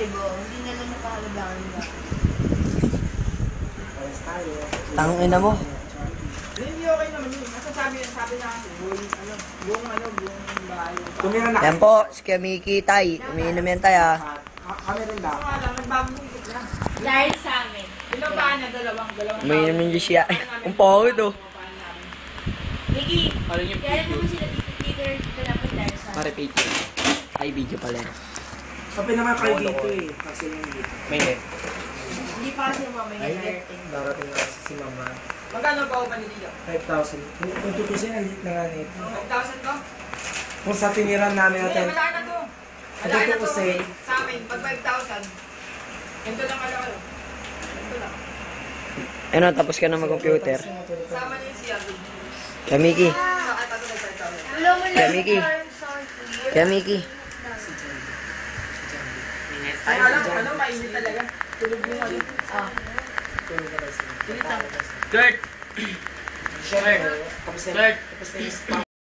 Hindi na lang napahalagaan ba? Tangina mo. Hindi okay naman yun. Sabi na kasi, buong bahay. Tumira na. Yan po, si Kamiki, tay. Umiinom yan, tay, ha. Kami rin daw. Ano nga lang, nagbagong ikot lang. Dahil sa amin. Ilang ba na? Dalawang Umiinom yung siya. Ang pangit, oh. Mickey, kaya naman sila Peter dapat dahil sa Pare, picture. Ay, video pala. Sabi naman kayo dito eh. Kasi yung dito. May net. Hindi pa kasi mamaya Ay, darating na kasi si mama. Magkano ba upan ni Tito? 5,000. Kung tutusin, ang lit na nga net. 5,000 to? Kung sa tiniran namin Hindi, natin. malaki na to. Ito Malaki na po to. kasi. Sa amin, pag 5,000. Ganito lang malaki. Ganito lang. Ano, tapos ka na mag-computer. Sama niyo siya. Kamiki. At ako nag-5,000. Alam mo Kaya, Mickey. Kamiki. Ay, ano, mainit talaga. Tulog mo ano. Kurt! Kurt! Kurt!